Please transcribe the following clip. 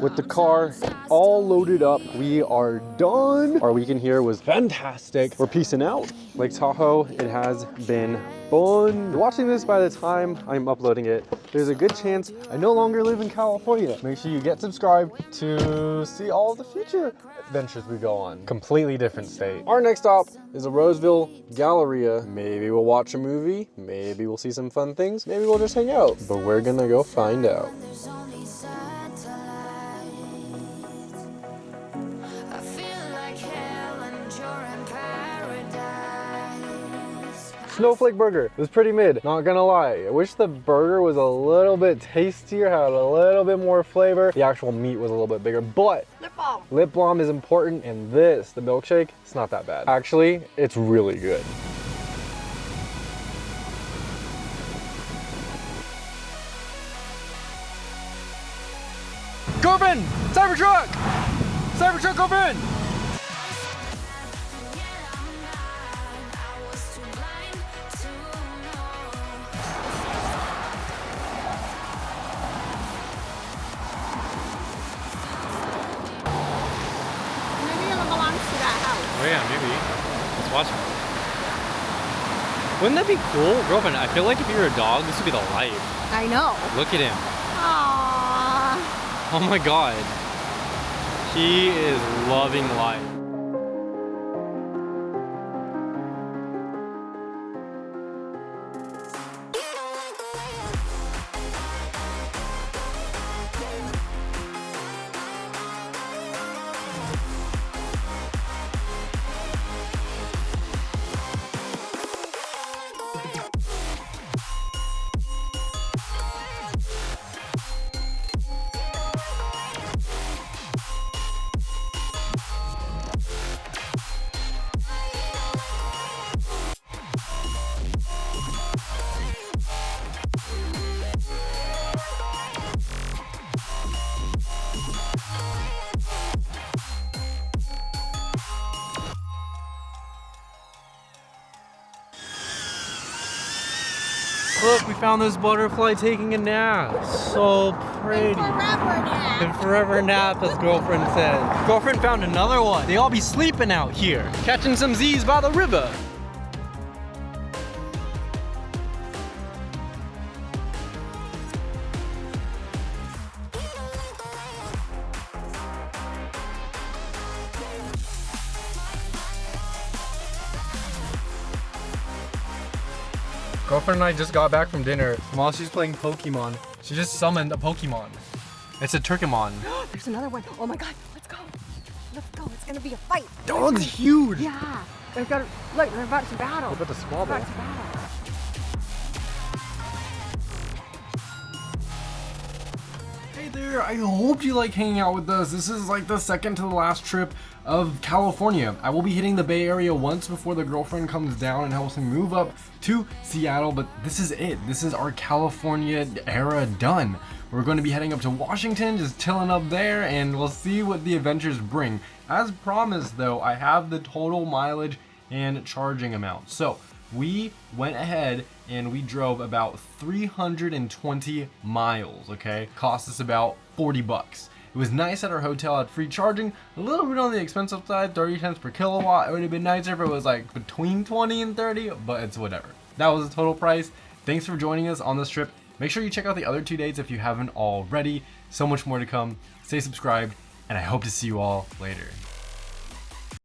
With the car all loaded up, we are done. Our weekend here was fantastic. We're peacing out. Lake Tahoe, it has been fun. You're watching this by the time I'm uploading it. There's a good chance I no longer live in California. Make sure you get subscribed to see all the future adventures we go on. Completely different state. Our next stop is a Roseville Galleria. Maybe we'll watch a movie. Maybe we'll see some fun things. Maybe we'll just hang out. But we're gonna go find out. Sno Flake burger. It was pretty mid, not gonna lie. I wish the burger was a little bit tastier, had a little bit more flavor. The actual meat was a little bit bigger, but lip balm. Lip balm is important, and this, the milkshake, it's not that bad. Actually, it's really good. Girlfriend! Cybertruck! Cybertruck, girlfriend! Oh yeah, maybe. Let's watch it. Wouldn't that be cool? Girlfriend, I feel like if you were a dog, this would be the life. I know. Look at him. Aww. Oh my god. He is loving life. Look, we found this butterfly taking a nap. So pretty. And forever nap, as girlfriend said. Girlfriend found another one. They all be sleeping out here, catching some Z's by the river. Girlfriend and I just got back from dinner. While she's playing Pokemon, she just summoned a Pokemon. It's a Turkemon. There's another one. Oh my god, let's go. Let's go. It's gonna be a fight. That one's huge. Yeah. Look, they're about to battle. They're about to squabble. Hey there, I hope you like hanging out with us. This is like the second to the last trip of California. I will be hitting the Bay Area once before the girlfriend comes down and helps me move up to Seattle, but this is it. This is our California era done. We're going to be heading up to Washington, just chilling up there, and we'll see what the adventures bring. As promised though, I have the total mileage and charging amount. So we went ahead and we drove about 320 miles, okay? Cost us about 40 bucks. It was nice at our hotel, had free charging, a little bit on the expensive side, 30 cents per kilowatt. It would have been nicer if it was like between 20 and 30, but it's whatever. That was the total price. Thanks for joining us on this trip. Make sure you check out the other 2 dates if you haven't already. So much more to come. Stay subscribed, and I hope to see you all later.